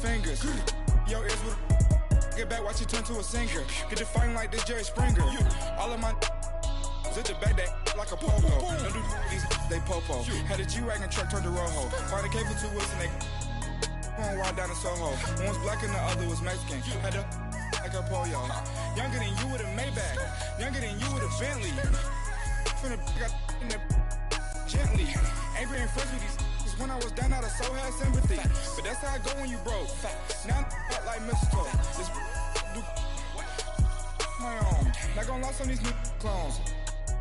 fingers. Yo, ears with get back, watch you turn to a singer. Get to fighting like this Jerry Springer. All of my zip the back that like a popo. Don't do these, they popo. Had a G-Wagon truck turned to Rojo. Find a cable 2 wheels and they going ride down in Soho. One was black and the other was Mexican. Had a like a pollo. Younger than you with a Maybach. Younger than you with a Bentley. From the got in the gently. Ain't been friends with these. When I was down out of so had sympathy. But that's how I go when you broke. Now I'm like mistletoe. This do my own. Not gonna lost on these new clones.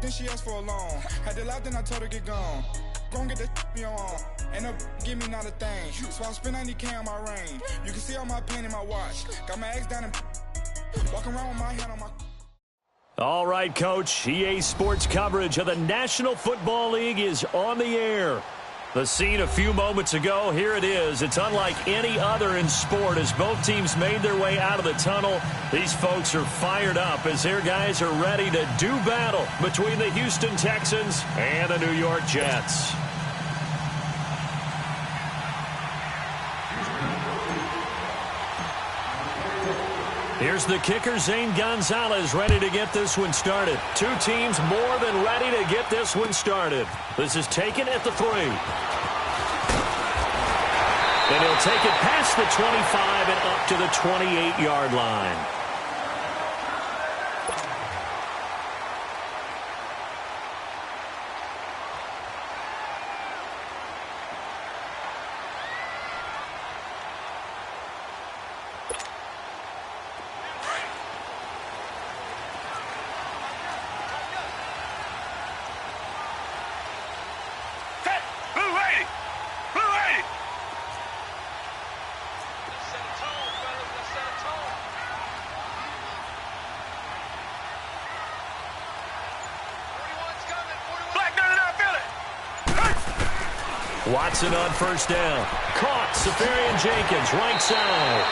Then she asked for a loan. Had to laugh, then I told her get gone. Gon' get that me on. Ain't no give me not a thing. So I spend 90K on my ring. You can see all my pain in my watch. Got my ex down and walking around with my hand on my. All right, Coach. EA Sports coverage of the National Football League is on the air. The scene a few moments ago, here it is. It's unlike any other in sport as both teams made their way out of the tunnel. These folks are fired up as their guys are ready to do battle between the Houston Texans and the New York Jets. Here's the kicker, Zane Gonzalez, ready to get this one started. Two teams more than ready to get this one started. This is taken at the 3. And he'll take it past the 25 and up to the 28-yard line. Watson on first down. Caught. Safarian Jenkins, right side.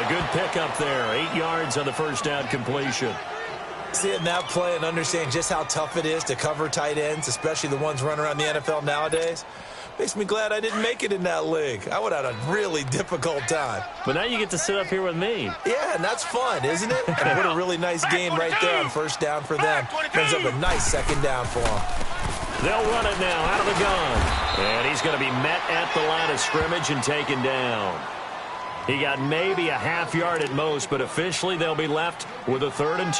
A good pickup there. 8 yards on the first down completion. Seeing that play and understanding just how tough it is to cover tight ends, especially the ones running around the NFL nowadays, makes me glad I didn't make it in that league. I would have had a really difficult time. But now you get to sit up here with me. Yeah, and that's fun, isn't it? And what a really nice game right there on first down for them. Brings up a nice second down for them. They'll run it now out of the gun. And he's going to be met at the line of scrimmage and taken down. He got maybe a half yard at most, but officially they'll be left with a 3rd and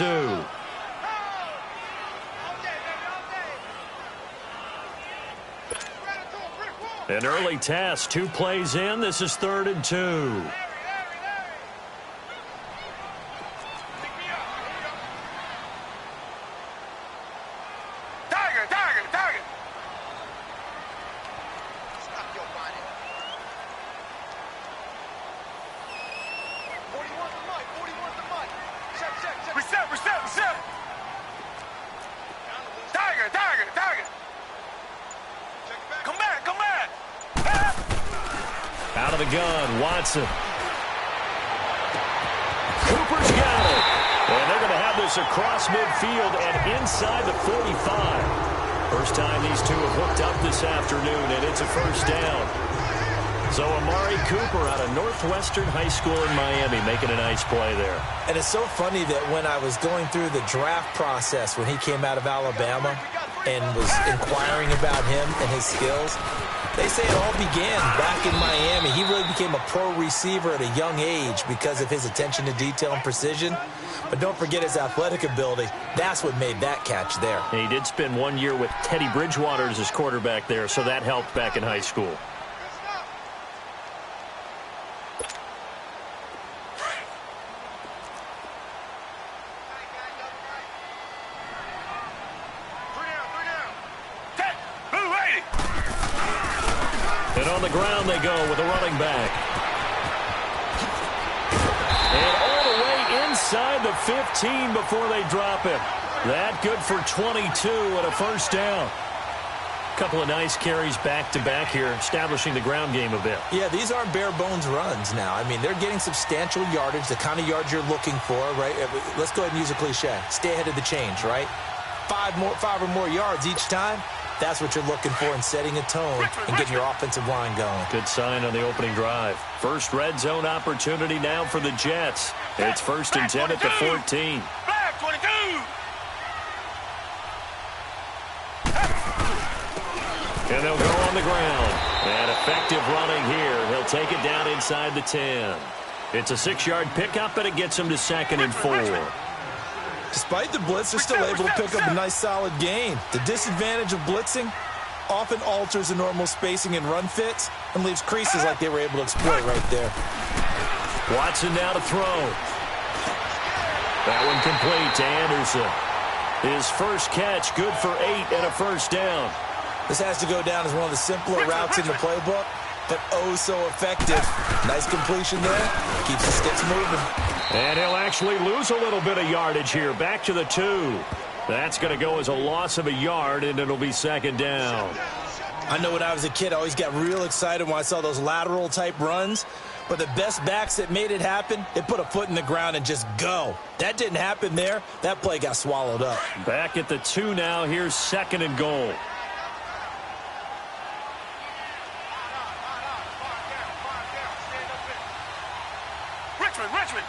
2. An early test, 2 plays in. This is 3rd and 2. Out of the gun, Watson. Cooper's got it. And they're going to have this across midfield and inside the 45. First time these two have hooked up this afternoon, and it's a first down. So Amari Cooper out of Northwestern High School in Miami making a nice play there. And it's so funny that when I was going through the draft process when he came out of Alabama and was inquiring about him and his skills, they say it all began back in Miami. He really became a pro receiver at a young age because of his attention to detail and precision. But don't forget his athletic ability. That's what made that catch there. And he did spend 1 year with Teddy Bridgewater as his quarterback there, so that helped back in high school. And on the ground they go with a running back. And all the way inside the 15 before they drop it. That good for 22 and a first down. A couple of nice carries back-to-back here, establishing the ground game a bit. Yeah, these aren't bare-bones runs now. I mean, they're getting substantial yardage, the kind of yards you're looking for, right? Let's go ahead and use a cliche. Stay ahead of the change, right? 5 or more yards each time. That's what you're looking for in setting a tone and getting your offensive line going. Good sign on the opening drive. First red zone opportunity now for the Jets. It's 1st and 10 at the 14. Flag 22. And they'll go on the ground. And effective running here. He'll take it down inside the 10. It's a 6-yard pickup, and it gets him to 2nd and 4. Despite the blitz, they're still able to pick up a nice solid gain. The disadvantage of blitzing often alters the normal spacing and run fits and leaves creases like they were able to exploit right there. Watson now to throw. That one complete to Anderson. His first catch, good for 8 and a first down. This has to go down as one of the simpler routes in the playbook, but oh so effective. Nice completion there. Keeps the sticks moving. And he'll actually lose a little bit of yardage here. Back to the 2. That's going to go as a loss of a yard, and it'll be 2nd down. I know when I was a kid, I always got real excited when I saw those lateral-type runs. But the best backs that made it happen, they put a foot in the ground and just go. That didn't happen there. That play got swallowed up. Back at the 2 now. Here's 2nd and goal. Richmond.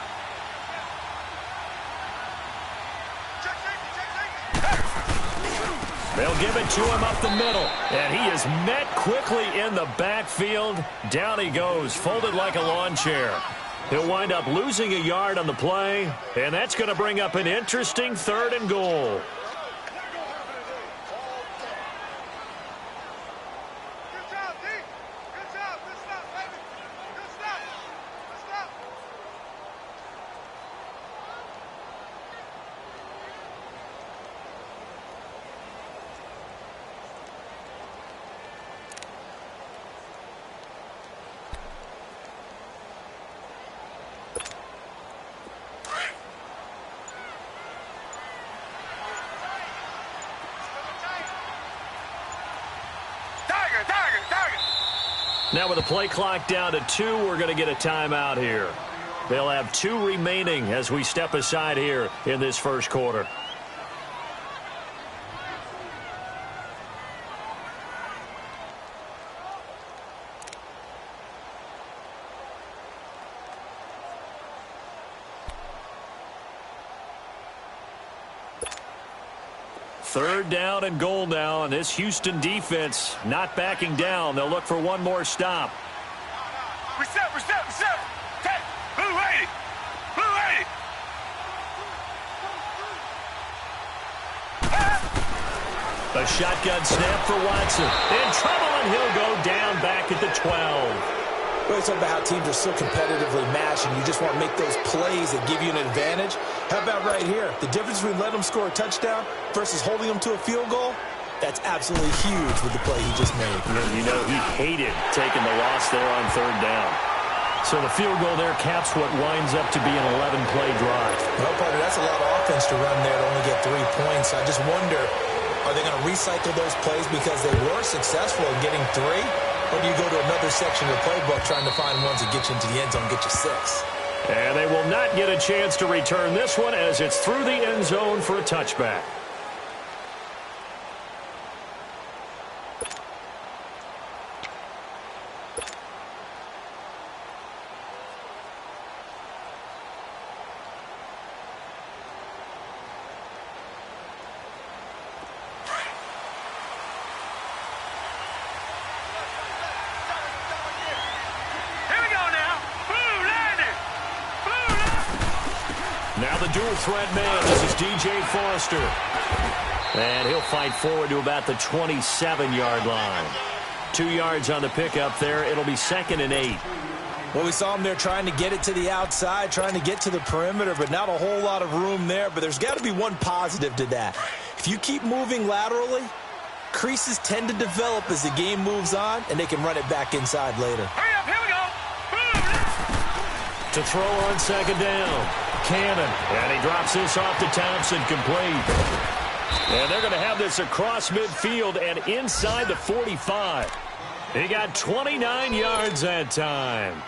They'll give it to him up the middle. And he is met quickly in the backfield. Down he goes, folded like a lawn chair. He'll wind up losing a yard on the play. And that's going to bring up an interesting 3rd and goal. Now with the play clock down to 2, we're going to get a timeout here. They'll have 2 remaining as we step aside here in this first quarter. Third down and goal now, and this Houston defense not backing down. They'll look for one more stop. Reset. Take. Blue 80. A shotgun snap for Watson. In trouble, and he'll go down back at the 12. We always talk about how teams are so competitively matched, and you just want to make those plays that give you an advantage. How about right here? The difference between letting them score a touchdown versus holding them to a field goal, that's absolutely huge with the play he just made. You know, he hated taking the loss there on 3rd down. So the field goal there caps what winds up to be an 11-play drive. Well, partner, that's a lot of offense to run there to only get 3 points. I just wonder, are they going to recycle those plays because they were successful in getting 3? Or do you go to another section of the playbook trying to find ones that get you into the end zone, get you 6? And they will not get a chance to return this one as it's through the end zone for a touchback. Now the dual threat man, this is DJ Foster. And he'll fight forward to about the 27-yard line. 2 yards on the pickup there. It'll be 2nd and 8. Well, we saw him there trying to get it to the outside, trying to get to the perimeter, but not a whole lot of room there. But there's got to be one positive to that. If you keep moving laterally, creases tend to develop as the game moves on, and they can run it back inside later. Hurry up, here we go. To throw on 2nd down. Cannon, and he drops this off to Thompson, complete. And they're going to have this across midfield and inside the 45. He got 29 yards that time.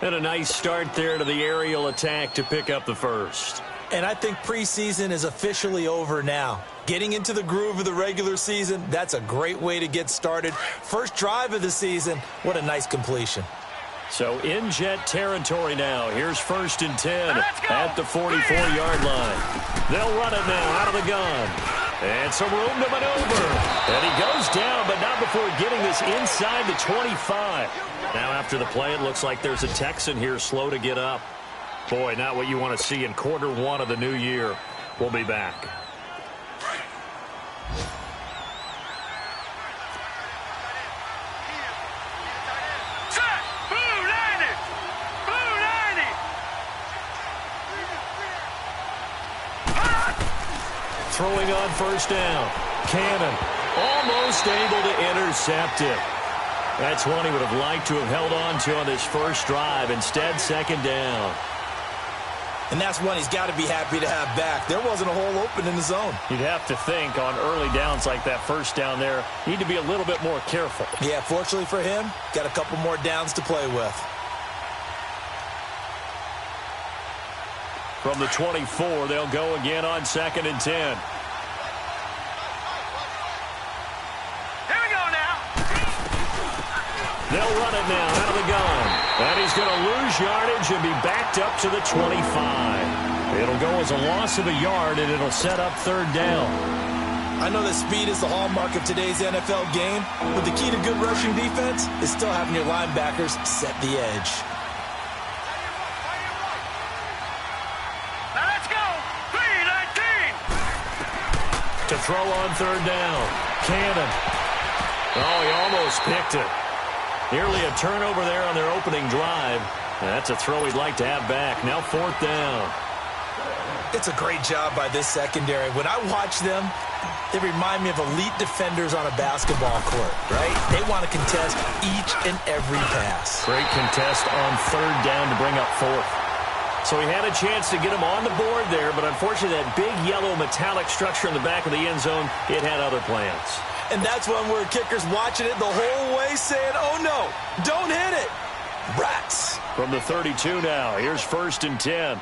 And a nice start there to the aerial attack to pick up the first. And I think preseason is officially over now. Getting into the groove of the regular season, that's a great way to get started. First drive of the season, what a nice completion. So in Jet territory now. Here's 1st and 10 at the 44-yard line. They'll run it now out of the gun. And some room to maneuver. And he goes down, but not before getting this inside the 25. Now after the play, it looks like there's a Texan here slow to get up. Boy, not what you want to see in quarter one of the new year. We'll be back. Throwing on 1st down. Cannon almost able to intercept it. That's one he would have liked to have held on to on this first drive. Instead, 2nd down. And that's one he's got to be happy to have back. There wasn't a hole open in the zone. You'd have to think on early downs like that 1st down there, need to be a little bit more careful. Yeah, fortunately for him, got a couple more downs to play with. From the 24, they'll go again on 2nd and 10. Here we go now. They'll run it now out of the gun. And he's going to lose yardage and be backed up to the 25. It'll go as a loss of a yard, and it'll set up 3rd down. I know that speed is the hallmark of today's NFL game, but the key to good rushing defense is still having your linebackers set the edge. Now let's go. 3-19. To throw on 3rd down. Cannon. Oh, he almost picked it. Nearly a turnover there on their opening drive. That's a throw he'd like to have back. Now 4th down. It's a great job by this secondary. When I watch them, they remind me of elite defenders on a basketball court, right? They want to contest each and every pass. Great contest on 3rd down to bring up 4th. So he had a chance to get him on the board there, but unfortunately that big yellow metallic structure in the back of the end zone, it had other plans. And that's when we're kickers watching it the whole way saying, oh no, don't hit it. Rats. From the 32 now, here's 1st and 10.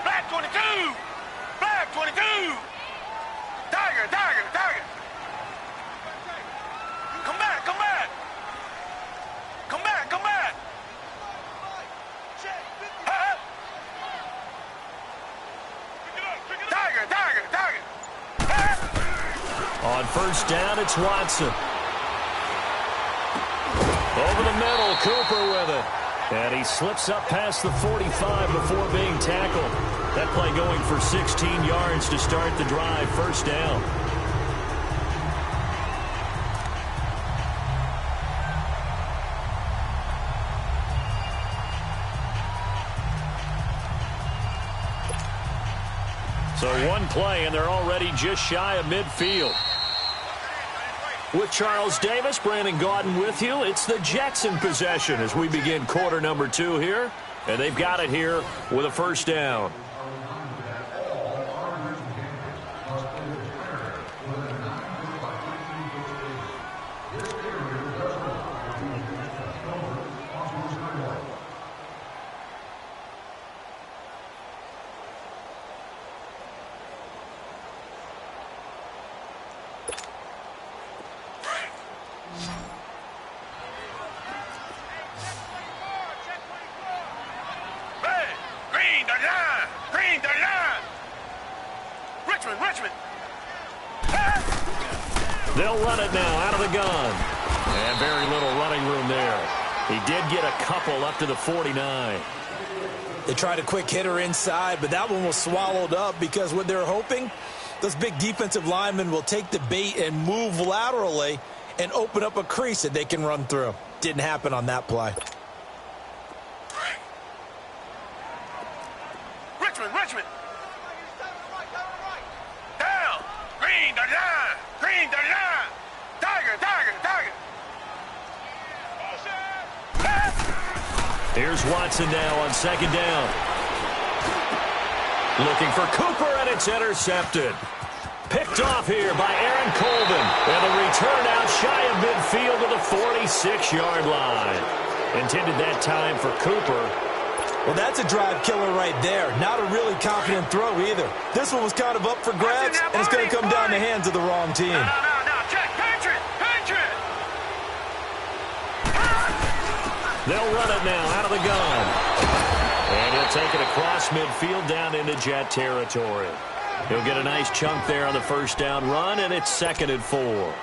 Black 22. Black 22. Tiger. Come back. Come back. Tiger. On 1st down, it's Watson. Over the middle, Cooper with it. And he slips up past the 45 before being tackled. That play going for 16 yards to start the drive. 1st down. So one play, and they're already just shy of midfield. With Charles Davis, Brandon Gaudin with you. It's the Jets in possession as we begin quarter number 2 here. And they've got it here with a 1st down. Richmond. They'll run it now out of the gun. And very little running room there. He did get a couple up to the 49. They tried a quick hitter inside, but that one was swallowed up because what they're hoping, those big defensive linemen will take the bait and move laterally and open up a crease that they can run through. Didn't happen on that play. Richmond. Down. Green the line. Tiger. Here's Watson now on 2nd down. Looking for Cooper, and it's intercepted. Picked off here by Aaron Colvin. And a return out shy of midfield to the 46-yard line. Intended that time for Cooper. Well, that's a drive killer right there. Not a really confident throw either. This one was kind of up for grabs, and it's going to come down the hands of the wrong team. No, check, pinch it. They'll run it now out of the gun. And he'll take it across midfield down into Jet territory. He'll get a nice chunk there on the first down run, and it's 2nd and 4.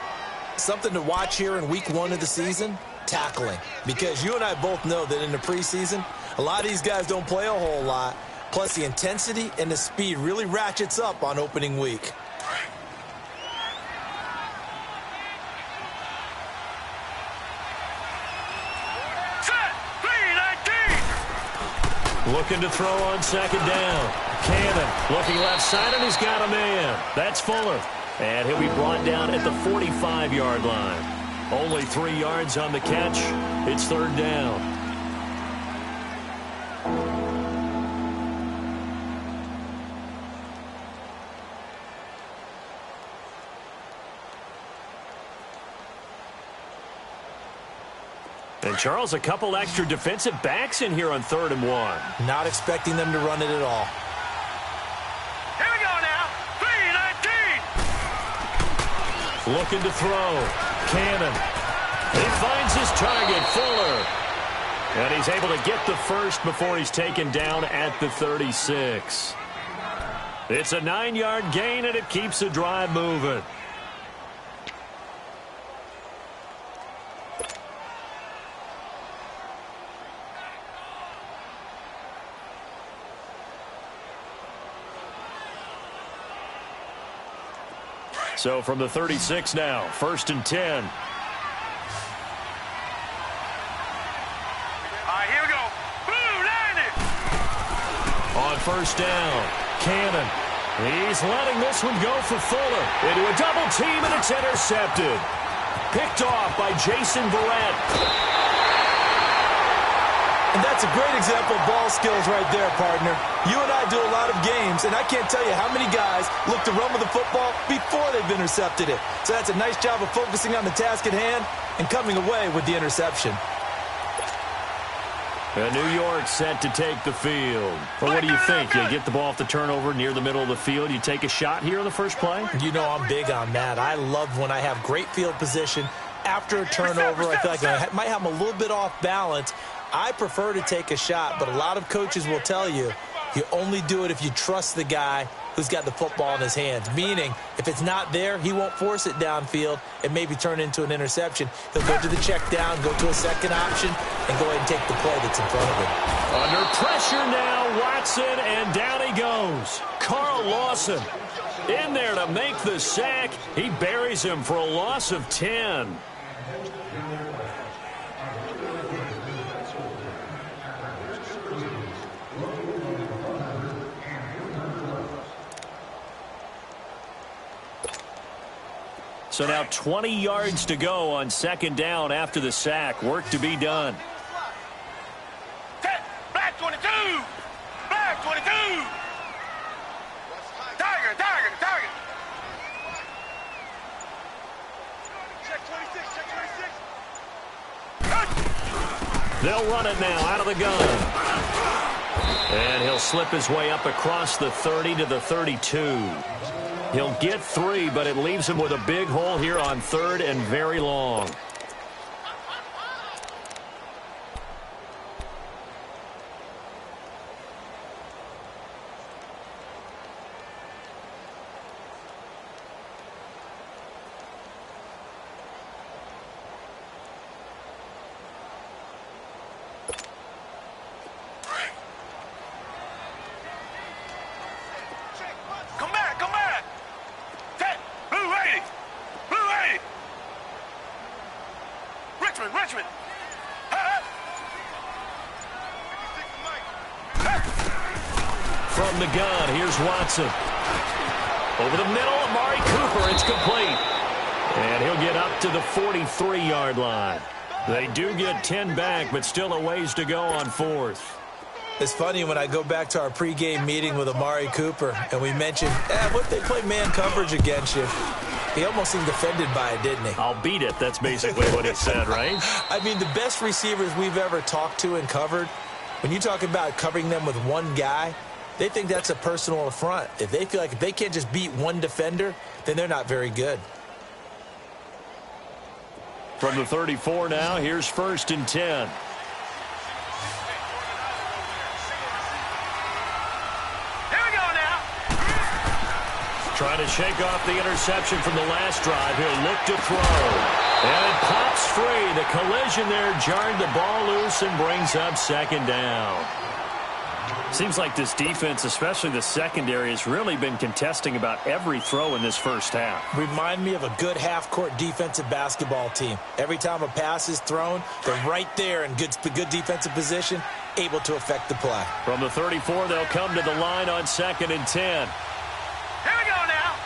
Something to watch here in week 1 of the season, tackling. Because you and I both know that in the preseason, a lot of these guys don't play a whole lot. Plus, the intensity and the speed really ratchets up on opening week. Looking to throw on 2nd down. Cannon looking left side, and he's got a man. That's Fuller. And he'll be brought down at the 45-yard line. Only 3 yards on the catch. It's 3rd down. And, Charles, a couple extra defensive backs in here on 3rd and 1. Not expecting them to run it at all. Here we go now. 3-19. Looking to throw. Cannon. He finds his target, Fuller. And he's able to get the first before he's taken down at the 36. It's a 9-yard gain, and it keeps the drive moving. So from the 36 now, 1st and 10. All right, here we go. Blue, landed. On 1st down, Cannon. He's letting this one go for Fuller. Into a double team, and it's intercepted. Picked off by Jason Verrett. And that's a great example of ball skills right there, partner. You and I do a lot of games, and I can't tell you how many guys look to run with the football before they've intercepted it. So that's a nice job of focusing on the task at hand and coming away with the interception. And New York set to take the field. Well, what do you think? You get the ball off the turnover near the middle of the field. You take a shot here on the first play? You know I'm big on that. I love when I have great field position. After a turnover, I feel like I might have them a little bit off balance. I prefer to take a shot, but a lot of coaches will tell you, you only do it if you trust the guy who's got the football in his hands. Meaning, if it's not there, he won't force it downfield and maybe turn into an interception. He'll go to the check down, go to a second option, and go ahead and take the play that's in front of him. Under pressure now, Watson, and down he goes. Carl Lawson in there to make the sack. He buries him for a loss of 10. So now 20 yards to go on 2nd down after the sack. Work to be done. Black 22. Black 22. Tiger. Check 26. They'll run it now out of the gun. And he'll slip his way up across the 30 to the 32. He'll get 3, but it leaves him with a big hole here on 3rd and very long. Come back. Blue 80. Richmond. From the gun, here's Watson. Over the middle, Amari Cooper, it's complete. And he'll get up to the 43-yard line. They do get 10 back, but still a ways to go on 4th. It's funny when I go back to our pregame meeting with Amari Cooper, and we mentioned, what they play man coverage against you. He almost seemed offended by it, didn't he? I'll beat it. That's basically what he said, right? I mean, the best receivers we've ever talked to and covered, When you talk about covering them with one guy, they think that's a personal affront. If they feel like if they can't just beat one defender, then they're not very good. From the 34 now, here's 1st and 10. Trying to shake off the interception from the last drive. He'll look to throw. And it pops free. The collision there jarred the ball loose and brings up 2nd down. Seems like this defense, especially the secondary, has really been contesting about every throw in this first half. Remind me of a good half-court defensive basketball team. Every time a pass is thrown, they're right there in good defensive position, able to affect the play. From the 34, they'll come to the line on 2nd and 10. Here we go now.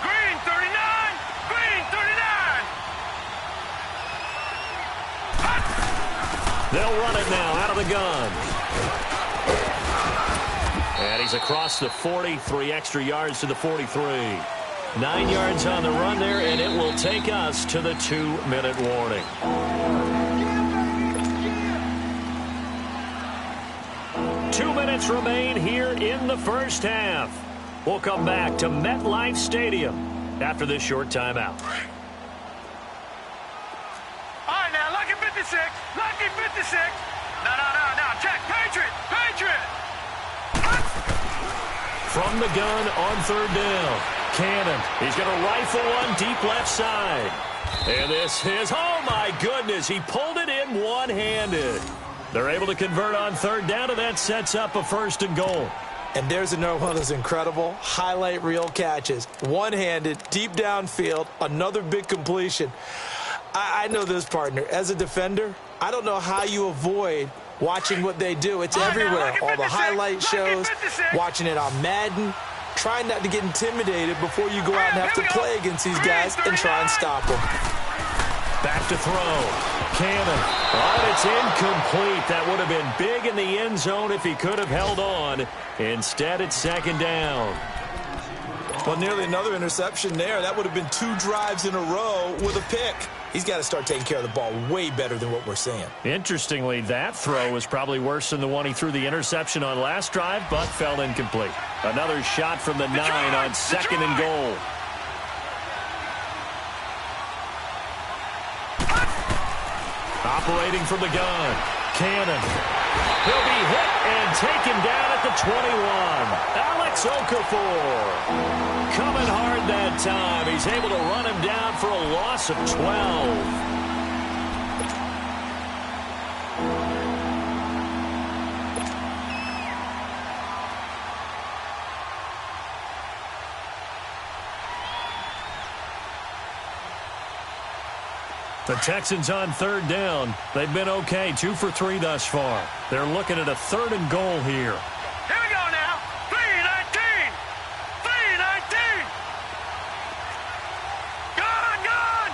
Green 39. Green 39. They'll run it now out of the gun. And he's across the 40, 3 extra yards to the 43. 9 yards on the run there, and it will take us to the 2-minute warning. Two minutes remain here in the first half. We'll come back to MetLife Stadium after this short timeout. All right, now, lucky 56. Lucky 56. No. Check. Patriot. From the gun on 3rd down. Cannon. He's going to rifle one deep left side. And this is, oh my goodness, he pulled it in one-handed. They're able to convert on 3rd down, and that sets up a 1st and goal. And there's another one of those incredible highlight reel catches. One-handed, deep downfield, another big completion. I know this, partner. As a defender, I don't know how you avoid watching what they do. It's everywhere. All the highlight shows, watching it on Madden, trying not to get intimidated before you go out and have to play against these guys and try and stop them. Back to throw. Cannon. Oh, it's incomplete. That would have been big in the end zone if he could have held on. Instead, it's 2nd down. Well, nearly another interception there. That would have been 2 drives in a row with a pick. He's got to start taking care of the ball way better than what we're seeing. Interestingly, that throw was probably worse than the one he threw the interception on last drive, but fell incomplete. Another shot from the 9 on 2nd and goal. Operating from the gun. Cannon. He'll be hit and taken down at the 21. Alex Okafor. Coming hard that time. He's able to run him down for a loss of 12. The Texans on 3rd down. They've been okay, 2 for 3 thus far. They're looking at a 3rd and goal here. Here we go now. 3-19. 3-19. Gun.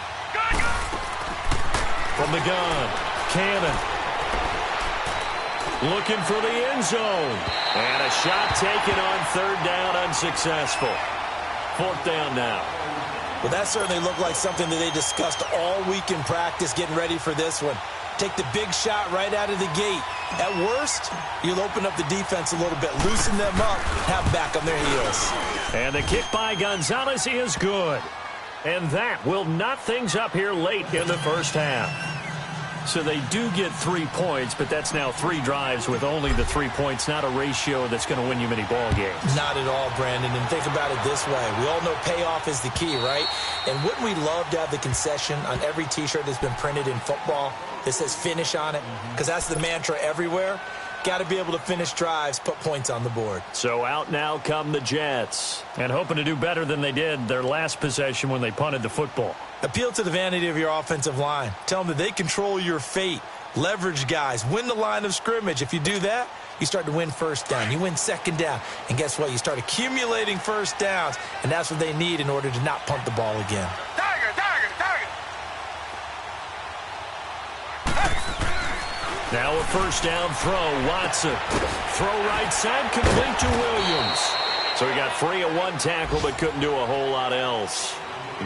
From the gun, Cannon. Looking for the end zone. And a shot taken on 3rd down, unsuccessful. 4th down now. Well, that certainly looked like something that they discussed all week in practice getting ready for this one. Take the big shot right out of the gate. At worst, you'll open up the defense a little bit, loosen them up, have them back on their heels. And the kick by Gonzalez is good. And that will knot things up here late in the first half. So they do get 3 points, but that's now 3 drives with only the 3 points, not a ratio that's going to win you many ball games. Not at all, Brandon. And think about it this way. We all know payoff is the key, right? And wouldn't we love to have the concession on every T-shirt that's been printed in football that says finish on it? Because that's the mantra everywhere. Got to be able to finish drives, put points on the board. So out now come the Jets, and hoping to do better than they did their last possession when they punted the football. Appeal to the vanity of your offensive line. Tell them that they control your fate. Leverage guys. Win the line of scrimmage. If you do that, you start to win 1st down. You win 2nd down. And guess what? You start accumulating 1st downs, and that's what they need in order to not punt the ball again. Tiger. Now a 1st down throw. Watson. Throw right side, complete to Williams. So he got free of 1 tackle, but couldn't do a whole lot else.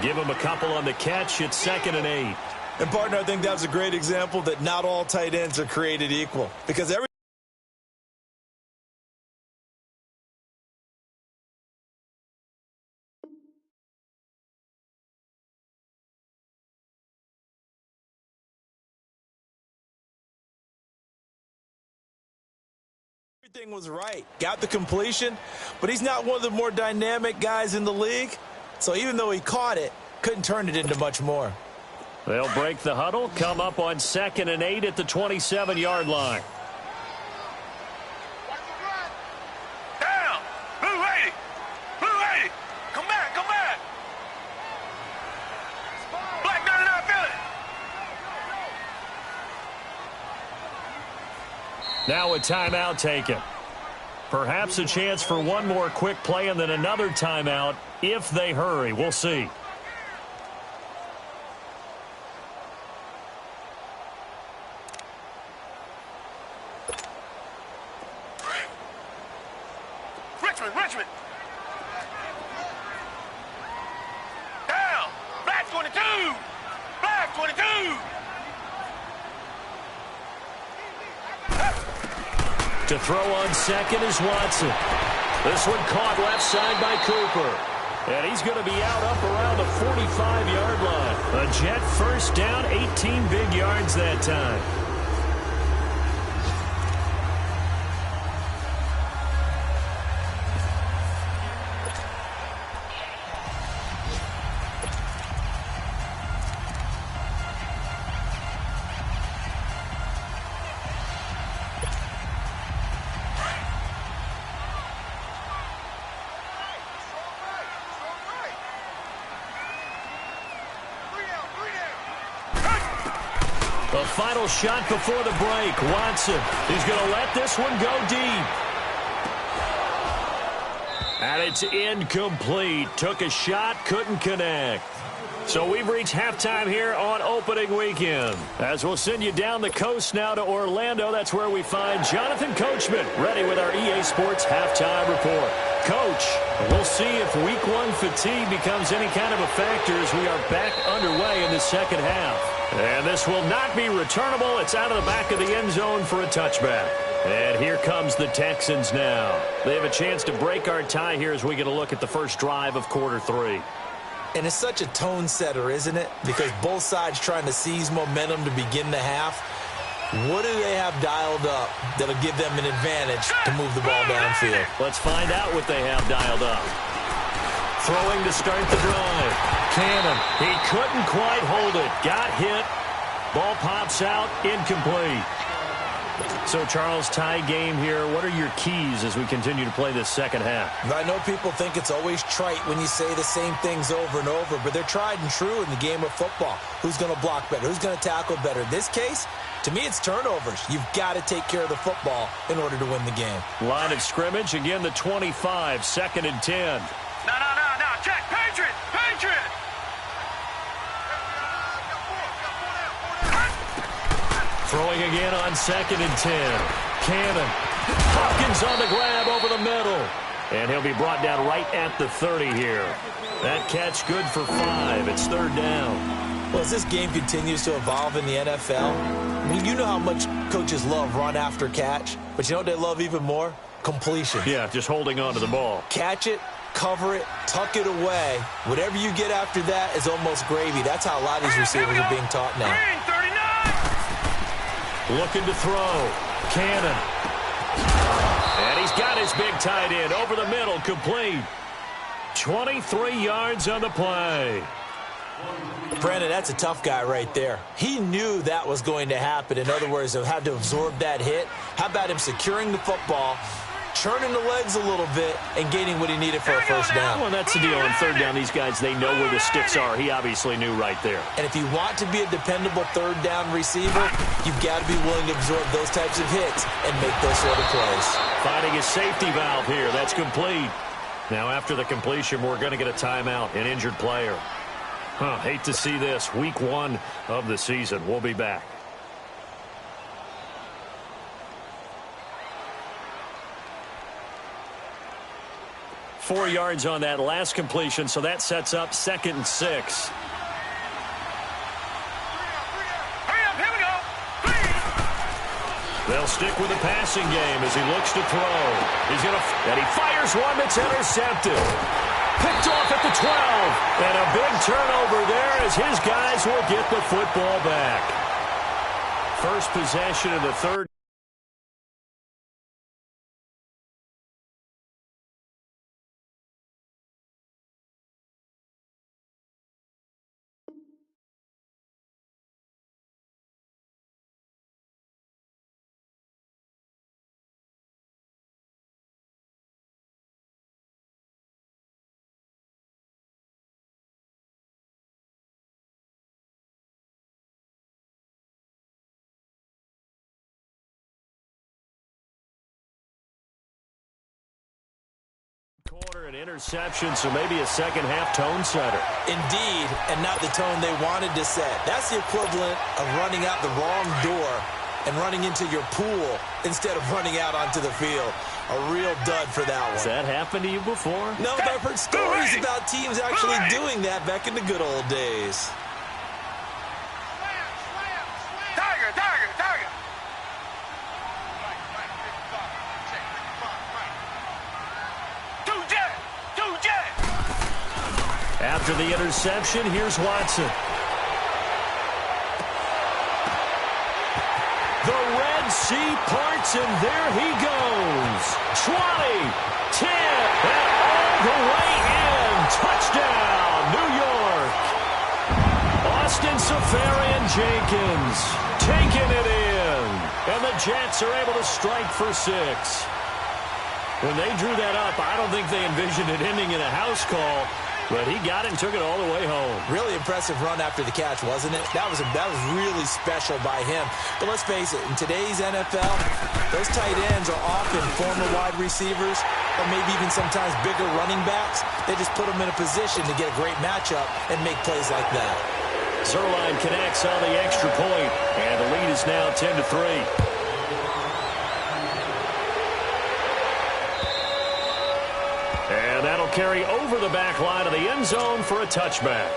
Give him a couple on the catch. It's 2nd and 8. And, partner, I think that was a great example that not all tight ends are created equal. Because every Everything was right. Got the completion, but he's not one of the more dynamic guys in the league. So even though he caught it, couldn't turn it into much more. They'll break the huddle, come up on 2nd and 8 at the 27-yard line. Down. Blue 80. Blue 80. Come back, come back. Black 99 Philly. Now a timeout taken. Perhaps a chance for one more quick play and then another timeout if they hurry. We'll see. Richmond. Down. Black 22. Black 22. To throw on 2nd is Watson. This one caught left side by Cooper. And he's going to be out up around the 45-yard line. A Jet first down, 18 big yards that time. The final shot before the break. Watson, he's going to let this one go deep. And it's incomplete. Took a shot, couldn't connect. So we've reached halftime here on opening weekend. As we'll send you down the coast now to Orlando, that's where we find Jonathan Coachman ready with our EA Sports halftime report. Coach, we'll see if week 1 fatigue becomes any kind of a factor as we are back underway in the second half. And this will not be returnable. It's out of the back of the end zone for a touchback. And here comes the Texans now. They have a chance to break our tie here as we get a look at the first drive of quarter 3. And it's such a tone setter, isn't it? Because both sides trying to seize momentum to begin the half. What do they have dialed up that'll give them an advantage to move the ball downfield? Let's find out what they have dialed up. Throwing to start the drive. Cannon. He couldn't quite hold it. Got hit. Ball pops out. Incomplete. So, Charles, tie game here. What are your keys as we continue to play this second half? I know people think it's always trite when you say the same things over and over, but they're tried and true in the game of football. Who's going to block better? Who's going to tackle better? In this case, to me, it's turnovers. You've got to take care of the football in order to win the game. Line of scrimmage, again, the 25, 2nd and 10. No. Check. Patriot. Throwing again on 2nd and 10. Cannon. Hopkins on the grab over the middle. And he'll be brought down right at the 30 here. That catch good for 5. It's 3rd down. Well, as this game continues to evolve in the NFL, well, you know how much coaches love run after catch, but you know what they love even more? Completion. Yeah, just holding on to the ball. Catch it, cover it, tuck it away. Whatever you get after that is almost gravy. That's how a lot of these receivers are being taught now. Looking to throw. Cannon. And he's got his big tight end over the middle, complete. 23 yards on the play. Brandon, that's a tough guy right there. He knew that was going to happen. In other words, he had to absorb that hit. How about him securing the football, churning the legs a little bit, and gaining what he needed for a first down? Well, that's the deal. On 3rd down, these guys, they know where the sticks are. He obviously knew right there. And if you want to be a dependable 3rd down receiver, you've got to be willing to absorb those types of hits and make those sort of plays. Finding a safety valve here. That's complete. Now, after the completion, we're going to get a timeout, an injured player. Hate to see this. Week 1 of the season. We'll be back. Four yards on that last completion, so that sets up 2nd and 6. They'll stick with the passing game as he looks to throw. And he fires one that's intercepted. Picked off at the 12. And a big turnover there as his guys will get the football back. First possession of the 3rd. An interception, so maybe a second-half tone setter. Indeed, and not the tone they wanted to set. That's the equivalent of running out the wrong door and running into your pool instead of running out onto the field. A real dud for that one. Has that happened to you before? No, but I've heard stories about teams actually doing that back in the good old days. After the interception, here's Watson. The Red Sea parts, and there he goes. 20, 10, and all the way in. Touchdown, New York. Austin Seferian-Jenkins taking it in. And the Jets are able to strike for 6. When they drew that up, I don't think they envisioned it ending in a house call. But he got it and took it all the way home. Really impressive run after the catch, wasn't it? That was really special by him. But let's face it, in today's NFL, those tight ends are often former wide receivers or maybe even sometimes bigger running backs. They just put them in a position to get a great matchup and make plays like that. Zerline connects on the extra point, and the lead is now 10-3. And that'll carry over the back line of the end zone for a touchback.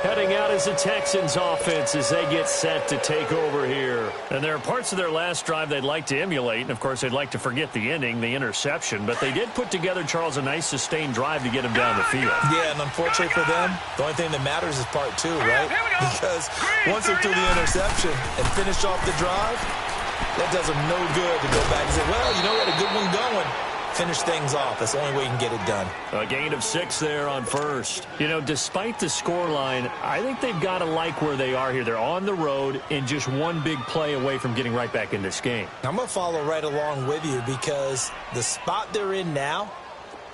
Heading out is the Texans offense as they get set to take over here. And there are parts of their last drive they'd like to emulate. And, of course, they'd like to forget the ending, the interception. But they did put together, Charles, a nice sustained drive to get him down the field. Yeah, and unfortunately for them, the only thing that matters is part 2, right? Because once they threw the interception and finished off the drive, that does them no good to go back and say, well, you know, we had a good one going. Finish things off. That's the only way you can get it done. A gain of 6 there on first. You know, despite the scoreline, I think they've got to like where they are here. They're on the road and just one big play away from getting right back in this game. I'm going to follow right along with you because the spot they're in now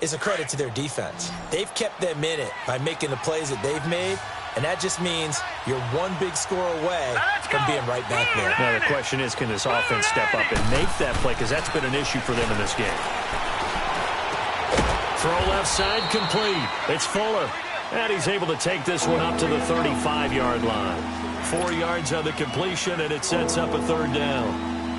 is a credit to their defense. They've kept them in it by making the plays that they've made, and that just means you're one big score away from being right back there. Now, the question is, can this offense step up and make that play? Because that's been an issue for them in this game. Throw left side complete. It's Fuller. And he's able to take this one up to the 35-yard line. 4 yards on the completion, and it sets up a third down.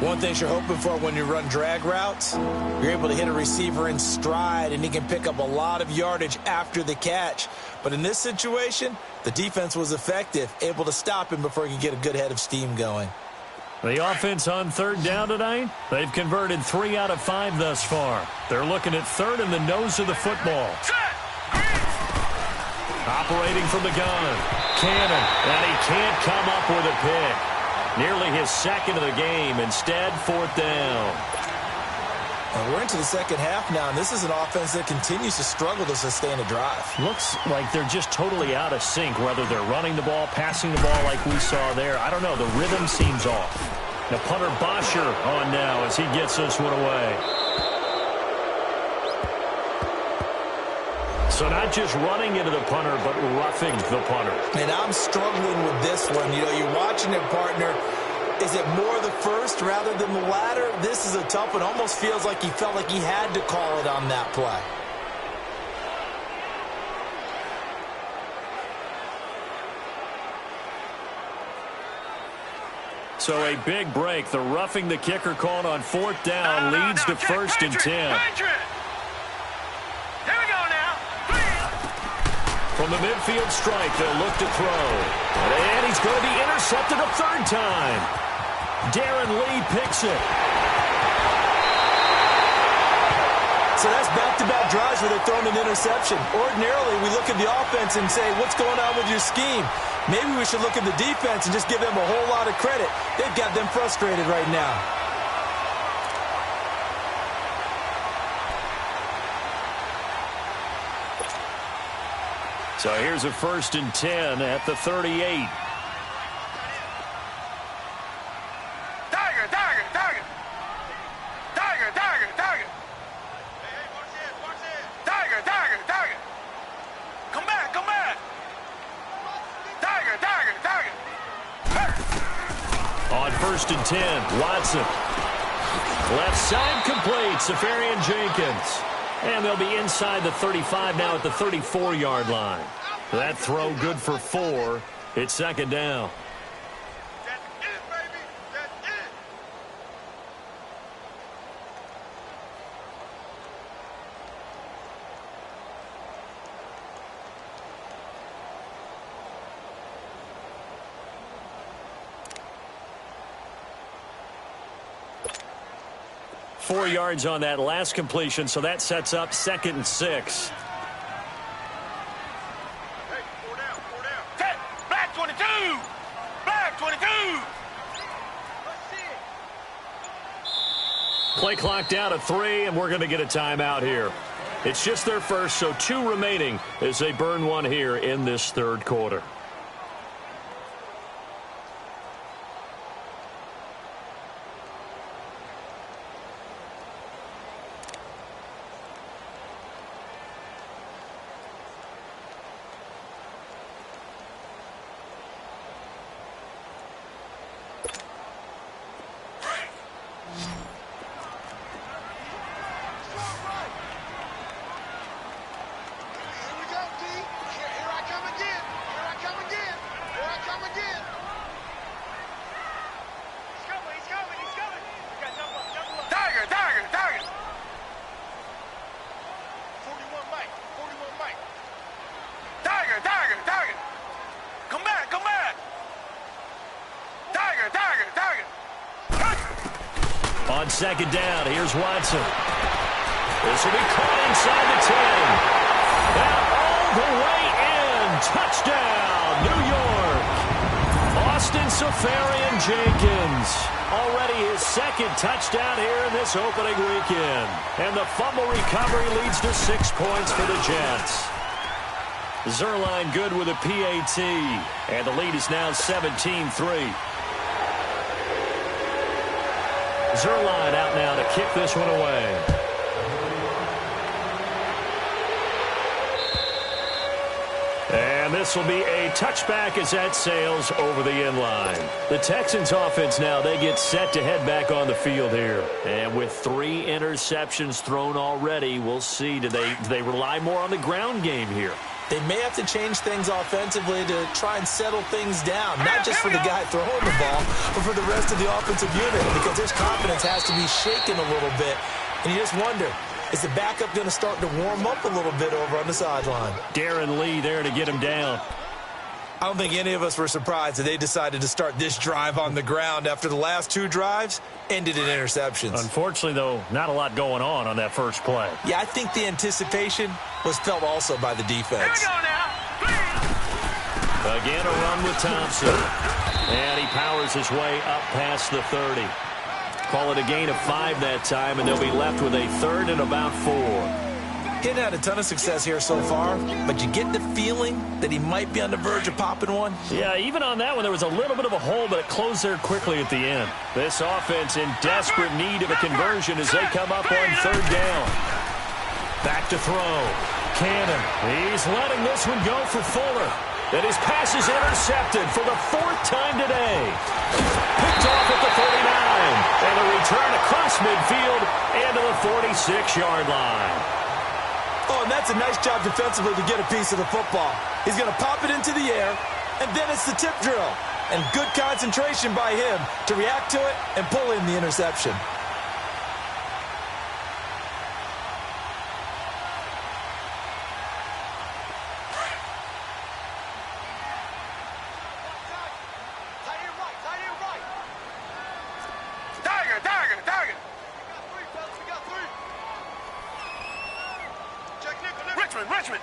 One thing you're hoping for when you run drag routes, you're able to hit a receiver in stride, and he can pick up a lot of yardage after the catch. But in this situation, the defense was effective, able to stop him before he could get a good head of steam going. The offense on third down tonight, they've converted 3 out of 5 thus far. They're looking at third in the nose of the football. Operating from the gun, Cannon, and he can't come up with a pick. Nearly his second of the game. Instead, fourth down. Well, we're into the second half now, and this is an offense that continues to struggle to sustain a drive. Looks like they're just totally out of sync, whether they're running the ball, passing the ball like we saw there. I don't know. The rhythm seems off. Now, punter Bosher on now as he gets this one away. So not just running into the punter, but roughing the punter. And I'm struggling with this one. You know, you're watching it, partner. Is it more the first rather than the latter? This is a tough one. Almost feels like he felt like he had to call it on that play. So a big break. The roughing the kicker called on fourth down leads to first and 10. From the midfield stripe, they'll look to throw. And he's going to be intercepted a third time. Darren Lee picks it. So that's back-to-back drives where they're throwing an interception. Ordinarily, we look at the offense and say, what's going on with your scheme? Maybe we should look at the defense and just give them a whole lot of credit. They've got them frustrated right now. So here's a first and 10 at the 38. On first and 10, Watson. Left side complete, Seferian-Jenkins. And they'll be inside the 35 now at the 34-yard line. That throw good for 4. It's second down. That's it, baby. That's it. 4 yards on that last completion, so that sets up 2nd and 6. Hey, 4 down, 4 down. Set. Black 22. Black 22. Play clock down to 3, and we're going to get a timeout here. It's just their first, so 2 remaining as they burn one here in this third quarter. On second down, here's Watson. This will be caught inside the 10. And all the way in. Touchdown, New York. Austin Seferian-Jenkins. Already his 2nd touchdown here in this opening weekend. And the fumble recovery leads to 6 points for the Jets. Zerline good with a PAT. And the lead is now 17-3. Zerline out now to kick this one away. And this will be a touchback as that sails over the end line. The Texans offense now, they get set to head back on the field here. And with 3 interceptions thrown already, we'll see. Do they rely more on the ground game here? They may have to change things offensively to try and settle things down, not just for the guy throwing the ball, but for the rest of the offensive unit, because his confidence has to be shaken a little bit. And you just wonder, is the backup going to start to warm up a little bit over on the sideline? Darren Lee there to get him down. I don't think any of us were surprised that they decided to start this drive on the ground after the last 2 drives ended in interceptions. Unfortunately, though, not a lot going on that first play. Yeah, I think the anticipation was felt also by the defense. Here we go now. Again, a run with Thompson. And he powers his way up past the 30. Call it a gain of 5 that time, and they'll be left with a 3rd and about 4. He hadn't had a ton of success here so far, but you get the feeling that he might be on the verge of popping one. Yeah, even on that one, there was a little bit of a hole, but it closed there quickly at the end. This offense in desperate need of a conversion as they come up on 3rd down. Back to throw. Cannon. He's letting this one go for Fuller. And his pass is intercepted for the 4th time today. Picked off at the 39. And a return across midfield into the 46-yard line. Oh, and that's a nice job defensively to get a piece of the football. He's going to pop it into the air, and then it's the tip drill. And good concentration by him to react to it and pull in the interception. Richmond.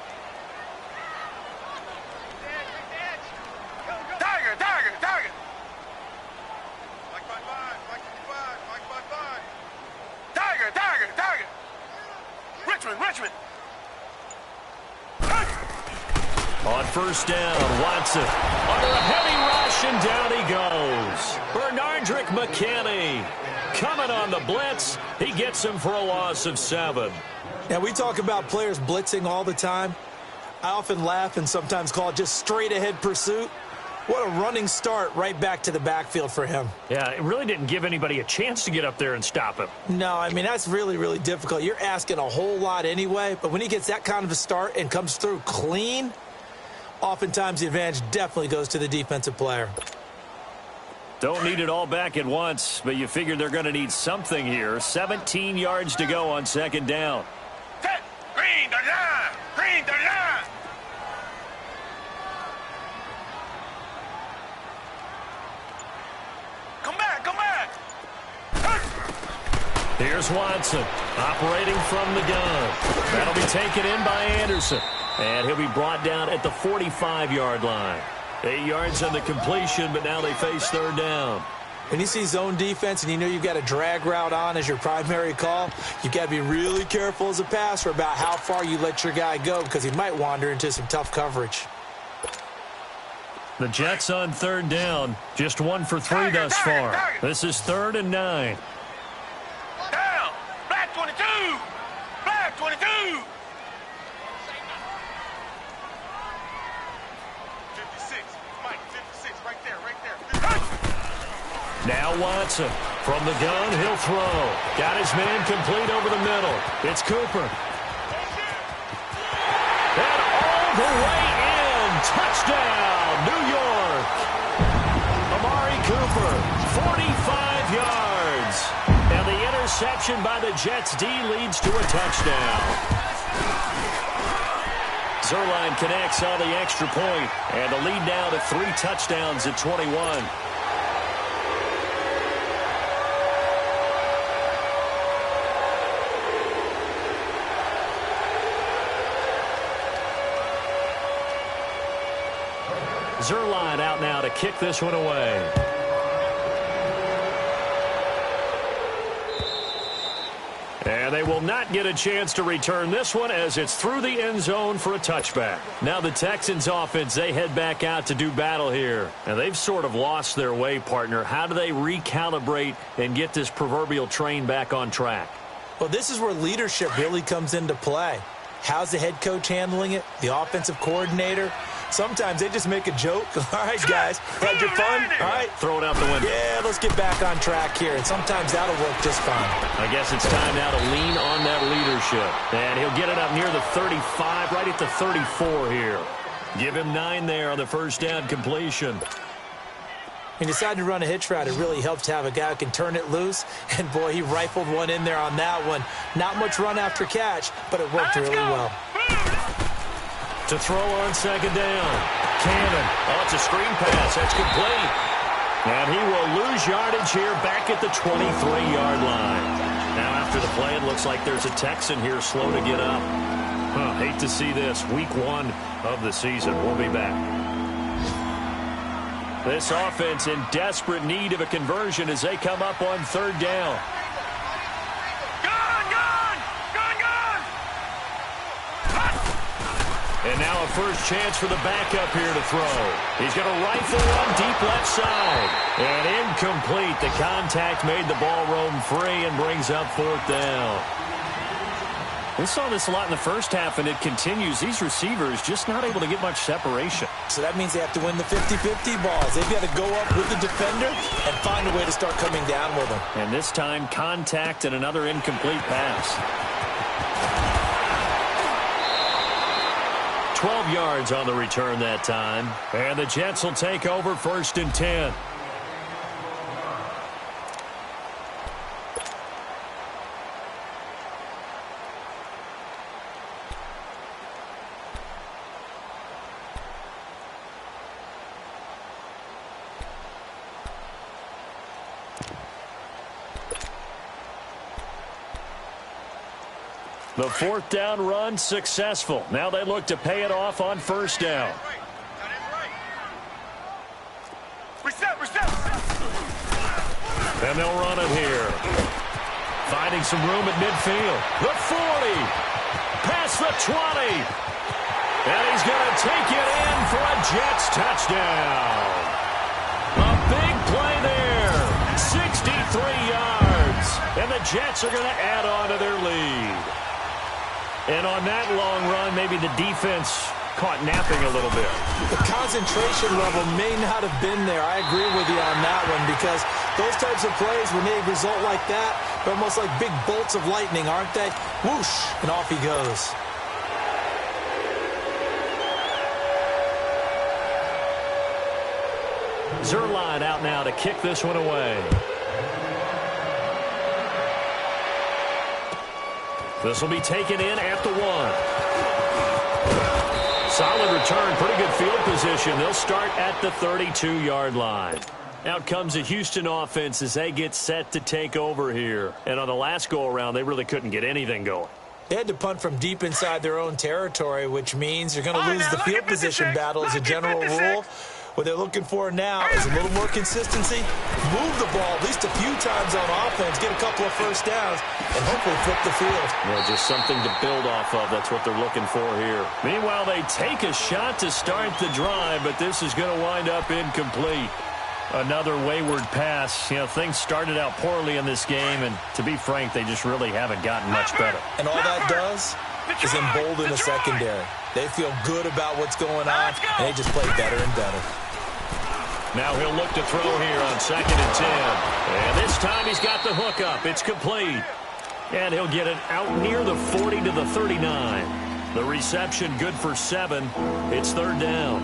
Tiger. Mike by 5, Mike 55, Mike by 5. Tiger. Richmond. On 1st down, Watson under a heavy rush, and down he goes. Bernardrick McKinney coming on the blitz. He gets him for a loss of 7. Now, we talk about players blitzing all the time. I often laugh and sometimes call it just straight-ahead pursuit. What a running start right back to the backfield for him. Yeah, it really didn't give anybody a chance to get up there and stop him. No, I mean, that's really, really difficult. You're asking a whole lot anyway, but when he gets that kind of a start and comes through clean, oftentimes the advantage definitely goes to the defensive player. Don't need it all back at once, but you figure they're going to need something here. 17 yards to go on second down. Set. Green the line. Green the line. Come back. Come back. Here's Watson operating from the gun. That'll be taken in by Anderson. And he'll be brought down at the 45-yard line. 8 yards on the completion, but now they face third down. When you see zone defense and you know you've got a drag route on as your primary call, you've got to be really careful as a passer about how far you let your guy go because he might wander into some tough coverage. The Jets on third down, just 1 for 3 thus far. This is 3rd and 9. Down. Black 22. Black 22. 56. Mike, 56. Right there. Right there. 56. Now Watson from the gun, he'll throw. Got his man complete over the middle. It's Cooper. And all the way in. Touchdown, New York. Amari Cooper, 45 yards. And the interception by the Jets D leads to a touchdown. Zerline connects on the extra point, and the lead now to 3 touchdowns at 21. Zerline out now to kick this one away. And they will not get a chance to return this one as it's through the end zone for a touchback. Now the Texans offense, they head back out to do battle here. And they've sort of lost their way, partner. How do they recalibrate and get this proverbial train back on track? Well, this is where leadership really comes into play. How's the head coach handling it? The offensive coordinator? Sometimes they just make a joke. All right, guys, had your fun? All right. Throw it out the window. Yeah, let's get back on track here. And sometimes that'll work just fine. I guess it's time now to lean on that leadership. And he'll get it up near the 35, right at the 34 here. Give him 9 there on the first down completion. He decided to run a hitch route. It really helps to have a guy who can turn it loose. And, boy, he rifled one in there on that one. Not much run after catch, but it worked really well. To throw on second down. Cannon. Oh, it's a screen pass. That's complete. And he will lose yardage here back at the 23-yard line. Now after the play, it looks like there's a Texan here slow to get up. Hate to see this. Week 1 of the season. We'll be back. This offense in desperate need of a conversion as they come up on third down. And now a first chance for the backup here to throw. He's going to rifle one deep left side. And incomplete. The contact made the ball roam free and brings up 4th down. We saw this a lot in the first half, and it continues. These receivers just not able to get much separation. So that means they have to win the 50-50 balls. They've got to go up with the defender and find a way to start coming down with them. And this time, contact and another incomplete pass. 12 yards on the return that time. And the Jets will take over 1st and 10. The 4th down run successful. Now they look to pay it off on 1st down. And they'll run it here. Finding some room at midfield. The 40. Past the 20. And he's going to take it in for a Jets touchdown. A big play there. 63 yards. And the Jets are going to add on to their lead. And on that long run, maybe the defense caught napping a little bit. The concentration level may not have been there. I agree with you on that one, because those types of plays, when they result like that, they're almost like big bolts of lightning, aren't they? Whoosh, and off he goes. Zerline out now to kick this one away. This will be taken in at the 1. Solid return, pretty good field position. They'll start at the 32-yard line. Out comes the Houston offense as they get set to take over here. And on the last go-around, they really couldn't get anything going. They had to punt from deep inside their own territory, which means you're going to lose the field position battle as a general rule. What they're looking for now is a little more consistency, move the ball at least a few times on offense, get a couple of first downs, and hopefully flip the field. Yeah, just something to build off of. That's what they're looking for here. Meanwhile, they take a shot to start the drive, but this is going to wind up incomplete. Another wayward pass. You know, things started out poorly in this game, and to be frank, they just really haven't gotten much better. And all that does is embolden the secondary. They feel good about what's going on, and they just play better and better. Now he'll look to throw here on 2nd and 10. And this time he's got the hook up. It's complete. And he'll get it out near the 40 to the 39. The reception good for 7. It's 3rd down.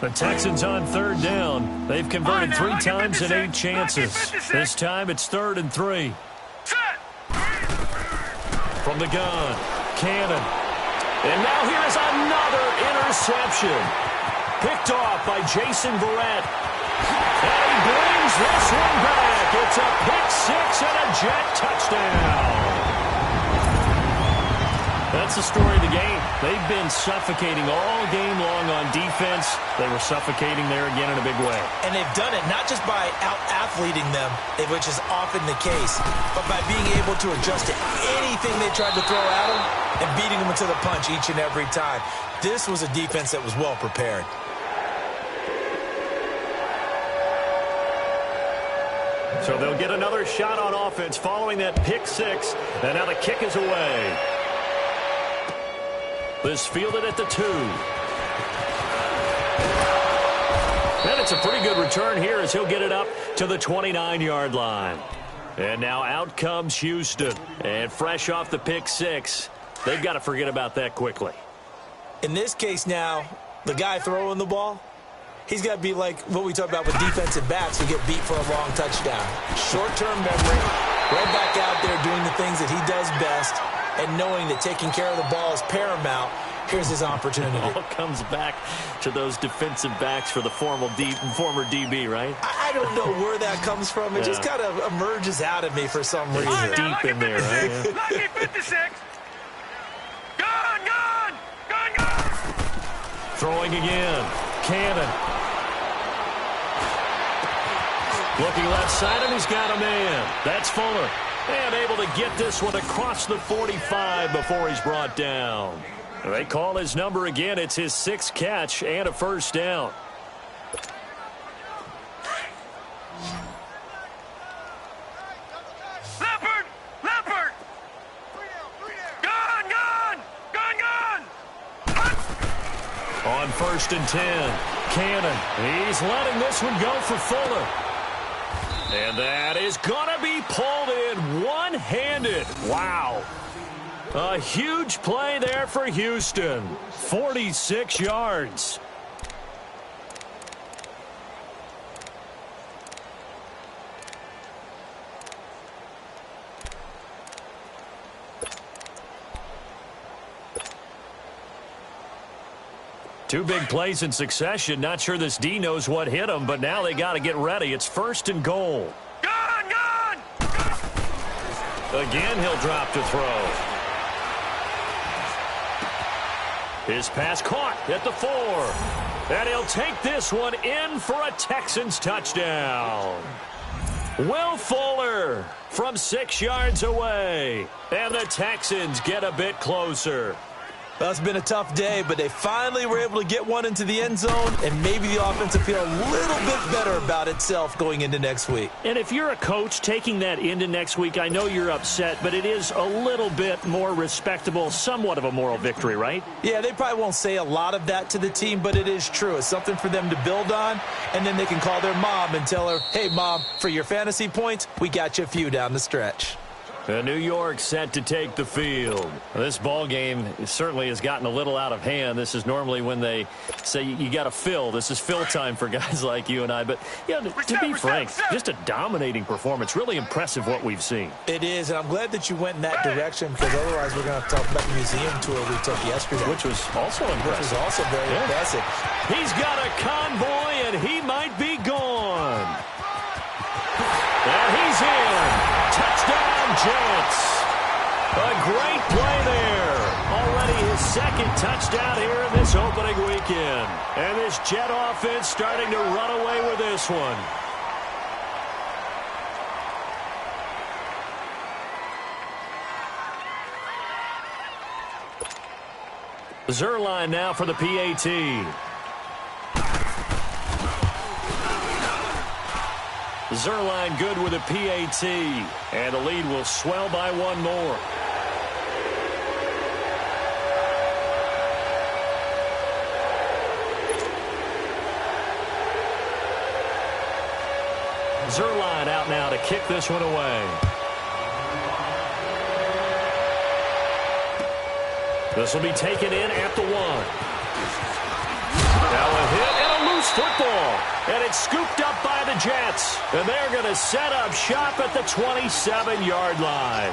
The Texans on 3rd down. They've converted 3 times in 8 chances. This time it's 3rd and 3. From the gun, Cannon. And now here's another interception. Picked off by Jason Verrett. And he brings this one back. It's a pick 6 and a jet touchdown. That's the story of the game. They've been suffocating all game long on defense. They were suffocating there again in a big way. And they've done it not just by out-athleting them, which is often the case, but by being able to adjust to anything they tried to throw at them and beating them to the punch each and every time. This was a defense that was well prepared. So they'll get another shot on offense following that pick 6. And now the kick is away. This fielded at the 2. And it's a pretty good return here as he'll get it up to the 29-yard line. And now out comes Houston. And fresh off the pick 6, they've got to forget about that quickly. In this case now, the guy throwing the ball, he's got to be like what we talk about with defensive backs who get beat for a long touchdown. Short-term memory, right back out there doing the things that he does best, and knowing that taking care of the ball is paramount. Here's his opportunity. It all comes back to those defensive backs for the former DB, right? I don't know where that comes from. It just kind of emerges out of me for some reason. It's deep in there, right? Yeah. Lucky 56. Gun! Throwing again. Cannon. Looking left side, and he's got a man. That's Fuller. And able to get this one across the 45 before he's brought down. They call his number again. It's his 6th catch and a first down. Leopard! Gun! On 1st and 10, Cannon. He's letting this one go for Fuller. And that is going to be pulled in one-handed. Wow. A huge play there for Houston. 46 yards. Two big plays in succession. Not sure this D knows what hit him, but now they got to get ready. It's 1st and goal. Gun! Again, he'll drop to throw. His pass caught at the 4. And he'll take this one in for a Texans touchdown. Will Fuller from 6 yards away. And the Texans get a bit closer. Well, it's been a tough day, but they finally were able to get one into the end zone, and maybe the offense will feel a little bit better about itself going into next week. And if you're a coach taking that into next week, I know you're upset, but it is a little bit more respectable, somewhat of a moral victory, right? Yeah, they probably won't say a lot of that to the team, but it is true. It's something for them to build on, and then they can call their mom and tell her, hey, Mom, for your fantasy points, we got you a few down the stretch. New York set to take the field. This ball game certainly has gotten a little out of hand. This is normally when they say you got to fill. This is fill time for guys like you and I. But yeah, to be frank, just a dominating performance. Really impressive what we've seen. It is, and I'm glad that you went in that direction because otherwise we're going to have to talk about the museum tour we took yesterday. Which was also impressive. Which was also very impressive. He's got a convoy, and he might be gone. And he's in. Touchdown, Jets. A great play there. Already his second touchdown here in this opening weekend. And this Jet offense starting to run away with this one. Zerline now for the PAT. Zerline good with a PAT, and the lead will swell by one more. Zerline out now to kick this one away. This will be taken in at the 1. Now a hit and a loose football. And it's scooped up by the Jets. And they're going to set up shop at the 27-yard line.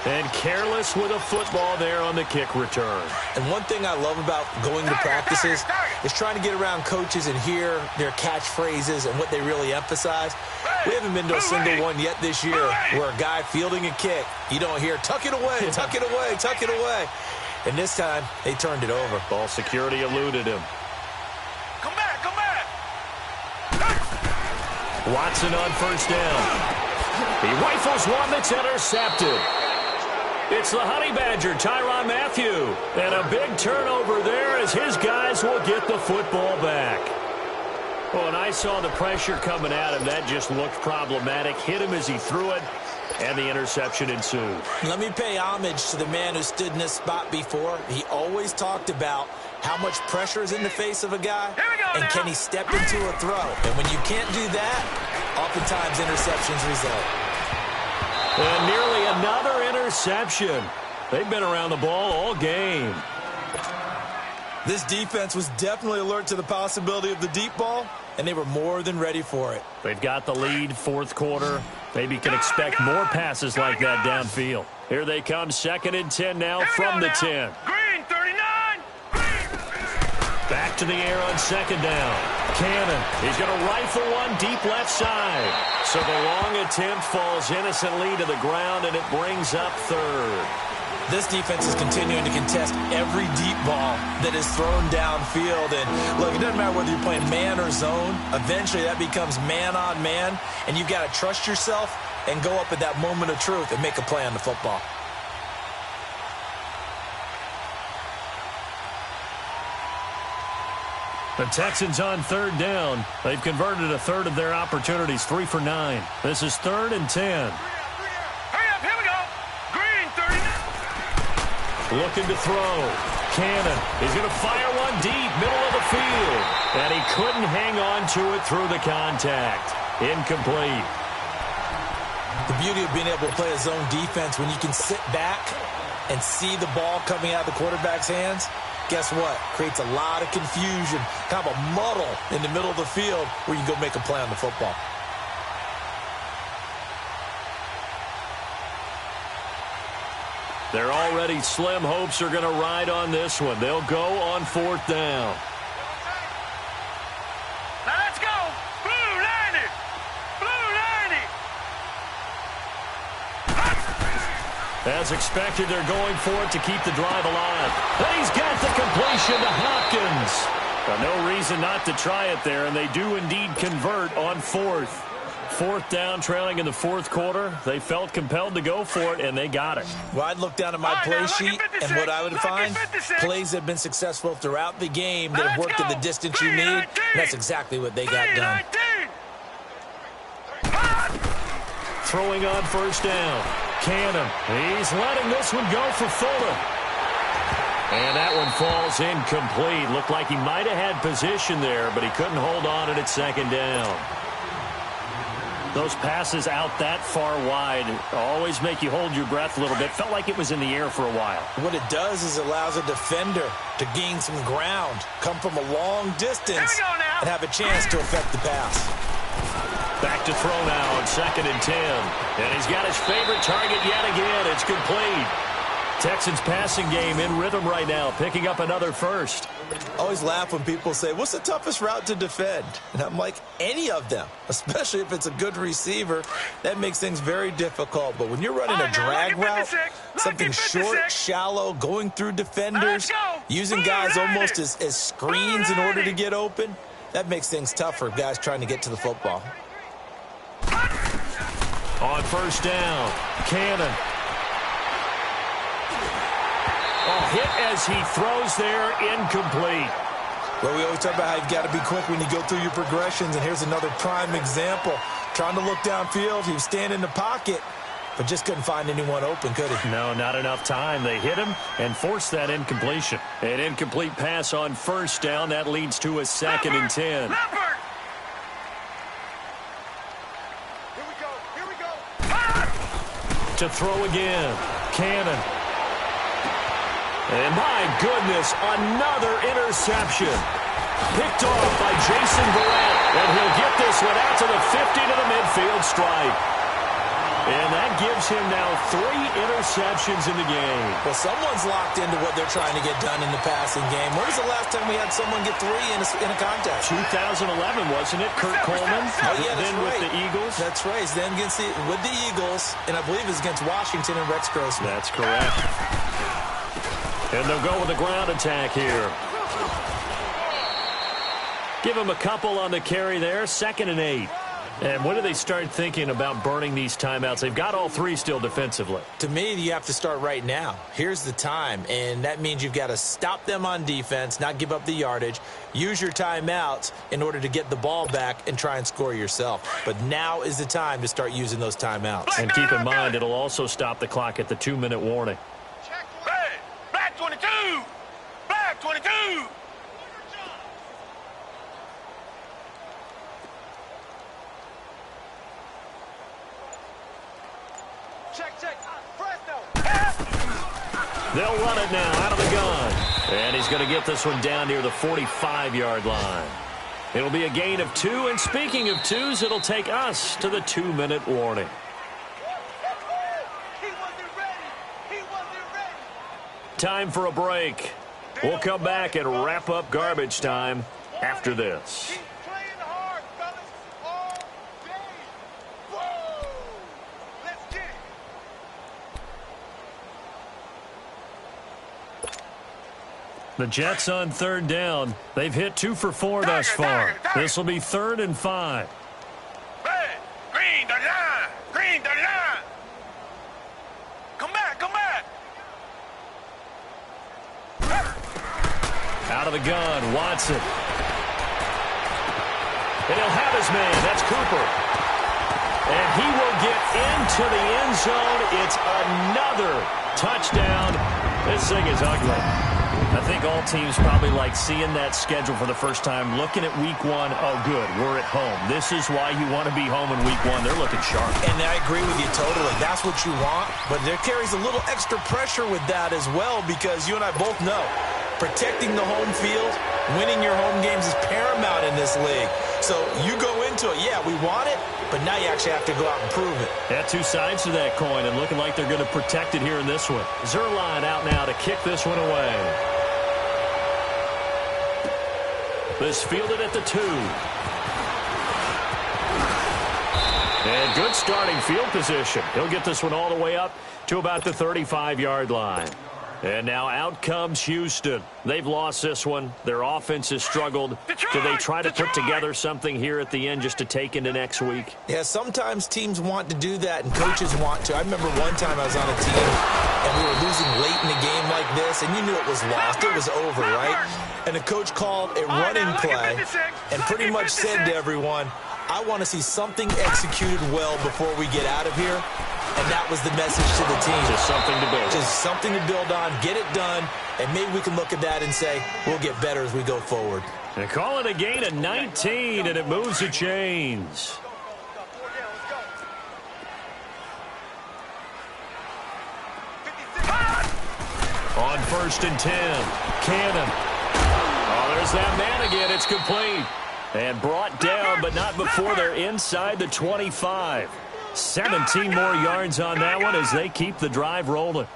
And careless with a football there on the kick return. And one thing I love about going to practices is trying to get around coaches and hear their catchphrases and what they really emphasize. We haven't been to a single one yet this year where a guy fielding a kick, you don't hear, tuck it away, tuck it away, tuck it away. And this time, they turned it over. Ball security eluded him. Come back, come back. Watson on first down. He rifles one that's intercepted. It's the Honey Badger, Tyrann Mathieu. And a big turnover there as his guys will get the football back. Well, and I saw the pressure coming at him. That just looked problematic. Hit him as he threw it, and the interception ensued. Let me pay homage to the man who stood in this spot before. He always talked about how much pressure is in the face of a guy, and can he step into a throw. And when you can't do that, oftentimes interceptions result. And nearly another interception. They've been around the ball all game. This defense was definitely alert to the possibility of the deep ball, and they were more than ready for it. They've got the lead, fourth quarter. Maybe can expect more passes like that downfield. Here they come, 2nd and 10 now from the 10. Green, 39. Back to the air on 2nd down. Cannon, he's going to rifle one deep left side. So the long attempt falls innocently to the ground, and it brings up 3rd. This defense is continuing to contest every deep ball that is thrown downfield. And look, it doesn't matter whether you're playing man or zone. Eventually that becomes man on man, and you've got to trust yourself and go up at that moment of truth and make a play on the football. The Texans on 3rd down. They've converted a third of their opportunities, 3 for 9. This is 3rd and 10. Hurry up, here we go. Green, 39. Looking to throw. Cannon. He's going to fire one deep, middle of the field. And he couldn't hang on to it through the contact. Incomplete. The beauty of being able to play a zone defense when you can sit back and see the ball coming out of the quarterback's hands, guess what? Creates a lot of confusion, kind of a muddle in the middle of the field where you can go make a play on the football. They're already slim hopes are going to ride on this one. They'll go on 4th down. Now let's go. Blue 90. Blue 90. As expected, they're going for it to keep the drive alive. And he's got the completion to Hopkins. No reason not to try it there, and they do indeed convert on 4th. 4th down, trailing in the 4th quarter. They felt compelled to go for it, and they got it. Well, I'd look down at my play sheet, and what I would find, plays that have been successful throughout the game that have worked at the distance you need, and that's exactly what they got done. Throwing on 1st down. Cannon. He's letting this one go for Fuller. And that one falls incomplete. Looked like he might have had position there, but he couldn't hold on it at 2nd down. Those passes out that far wide always make you hold your breath a little bit. Felt like it was in the air for a while. What it does is it allows a defender to gain some ground, come from a long distance, and have a chance to affect the pass. Back to throw now on 2nd and 10. And he's got his favorite target yet again. It's complete. Texans passing game in rhythm right now, picking up another first. I always laugh when people say, what's the toughest route to defend? And I'm like, any of them, especially if it's a good receiver. That makes things very difficult. But when you're running a drag route, something short, shallow, going through defenders, using guys almost as screens in order to get open, that makes things tough for guys trying to get to the football. On 1st down, Cannon. Oh, hit as he throws there, incomplete. Well, we always talk about how you've got to be quick when you go through your progressions, and here's another prime example. Trying to look downfield, he was standing in the pocket, but just couldn't find anyone open, could he? No, not enough time. They hit him and forced that incompletion. An incomplete pass on 1st down. That leads to a 2nd and 10. Here we go. To throw again, Cannon. And my goodness, another interception. Picked off by Jason Verrett. And he'll get this one out to the 50 to the midfield stripe. And that gives him now 3 interceptions in the game. Well, someone's locked into what they're trying to get done in the passing game. When was the last time we had someone get 3 in a contest? 2011, wasn't it? Kurt Coleman. Oh, yeah, that's then right. with the Eagles. That's right. Then with the Eagles, and I believe it's against Washington and Rex Grossman. That's correct. And they'll go with the ground attack here. Give him a couple on the carry there. 2nd and 8. And when do they start thinking about burning these timeouts? They've got all 3 still defensively. To me, you have to start right now. Here's the time, and that means you've got to stop them on defense, not give up the yardage, use your timeouts in order to get the ball back and try and score yourself. But now is the time to start using those timeouts. And keep in mind, it'll also stop the clock at the 2-minute warning. Hey, Black 22! Black 22! Check. They'll run it now out of the gun. And he's going to get this one down near the 45-yard line. It'll be a gain of 2. And speaking of 2s, it'll take us to the 2-minute warning. He wasn't ready. Time for a break. We'll come back and wrap up garbage time after this. Keep playing hard, fellas, all day. Whoa! Let's get it. The Jets on 3rd down. They've hit 2 for 4 thus far. This will be 3rd and 5. Hey, green 39. Green 39. Come back. Out of the gun, Watson. And he'll have his man. That's Cooper. And he will get into the end zone. It's another touchdown. This thing is ugly. I think all teams probably like seeing that schedule for the first time, looking at week 1. Oh, good, we're at home. This is why you want to be home in week 1. They're looking sharp. And I agree with you totally. That's what you want. But there carries a little extra pressure with that as well, because you and I both know protecting the home field, winning your home games is paramount in this league. So you go into it, yeah, we want it, but now you actually have to go out and prove it. Yeah, 2 sides to that coin, and looking like they're going to protect it here in this one. Zerline out now to kick this one away. This fielded at the 2. And good starting field position. He'll get this one all the way up to about the 35-yard line. And now out comes Houston. They've lost this one. Their offense has struggled. Do they try to put together something here at the end just to take into next week? Yeah, sometimes teams want to do that and coaches want to. I remember one time I was on a team and we were losing late in a game like this, and you knew it was lost. It was over, right? And the coach called a running play and pretty much said to everyone, I want to see something executed well before we get out of here. And that was the message to the team. Just something to build. Just something to build on, get it done, and maybe we can look at that and say, we'll get better as we go forward. They call it a gain of 19, and it moves the chains. On 1st and 10, Cannon. Oh, there's that man again. It's complete. And brought down, but not before they're inside the 25. 17 more yards on that one as they keep the drive rolling.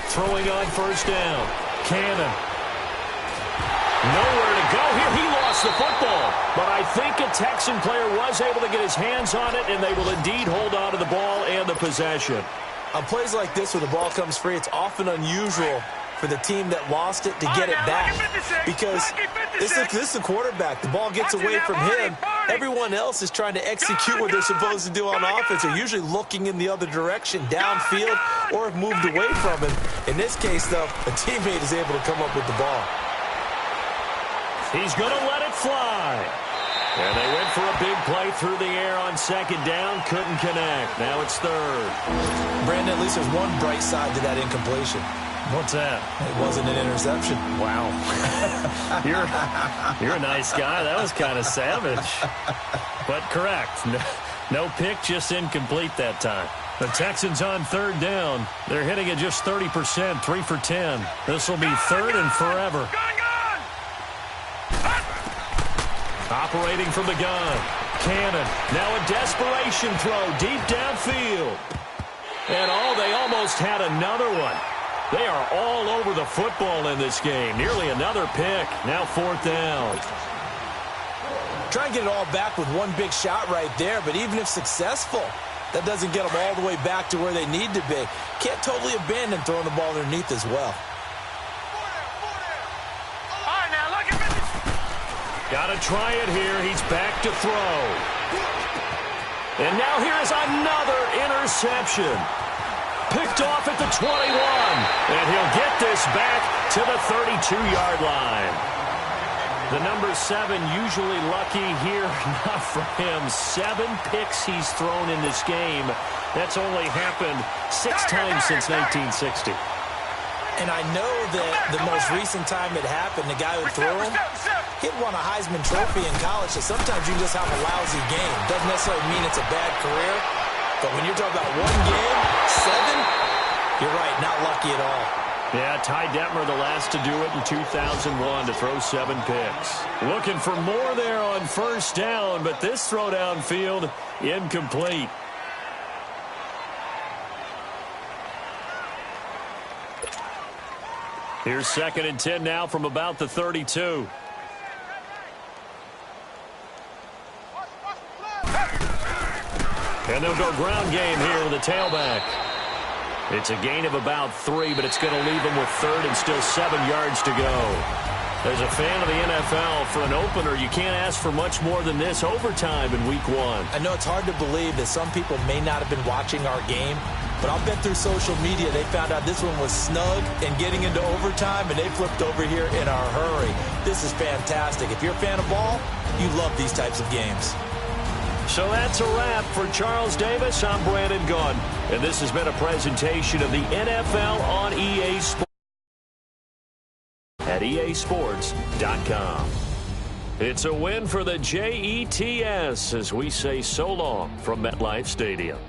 Throwing on 1st down. Cannon. Nowhere to go here. He lost the football. But I think a Texan player was able to get his hands on it, and they will indeed hold on to the ball and the possession. On plays like this where the ball comes free, it's often unusual for the team that lost it to get it back, because this is the quarterback. The ball gets away from him. Everyone else is trying to execute what they're supposed to do on offense. They're usually looking in the other direction, downfield, or have moved away from him. In this case, though, a teammate is able to come up with the ball. He's going to let it fly. And they went for a big play through the air on 2nd down. Couldn't connect. Now it's 3rd. Brandon, at least there's one bright side to that incompletion. What's that? It wasn't an interception. Wow. You're a nice guy. That was kind of savage. But correct. No pick, just incomplete that time. The Texans on 3rd down. They're hitting it just 30%, 3 for 10. This will be 3rd and forever. Operating from the gun. Cannon. Now a desperation throw deep downfield. And they almost had another one. They are all over the football in this game. Nearly another pick. Now 4th down. Try and get it all back with one big shot right there, but even if successful, that doesn't get them all the way back to where they need to be. Can't totally abandon throwing the ball underneath as well. Got to try it here. He's back to throw. And now here is another interception. Picked off at the 21. And he'll get this back to the 32-yard line. The number 7 usually lucky here. Not for him. 7 picks he's thrown in this game. That's only happened 6 times since 1960. And I know that the most recent time it happened, the guy who threw him, he'd won a Heisman Trophy in college, so sometimes you just have a lousy game. Doesn't necessarily mean it's a bad career, but when you're talking about one game, 7, you're right, not lucky at all. Yeah, Ty Detmer the last to do it in 2001 to throw 7 picks. Looking for more there on 1st down, but this throw downfield incomplete. Here's 2nd and 10 now from about the 32. And they'll go ground game here with the tailback. It's a gain of about 3, but it's going to leave them with 3rd and still 7 yards to go. As a fan of the NFL, for an opener, you can't ask for much more than this overtime in Week 1. I know it's hard to believe that some people may not have been watching our game, but I'll bet through social media they found out this one was snug and getting into overtime, and they flipped over here in a hurry. This is fantastic. If you're a fan of ball, you love these types of games. So that's a wrap for Charles Davis. I'm Brandon Gunn, and this has been a presentation of the NFL on EA Sports at easports.com. It's a win for the Jets as we say so long from MetLife Stadium.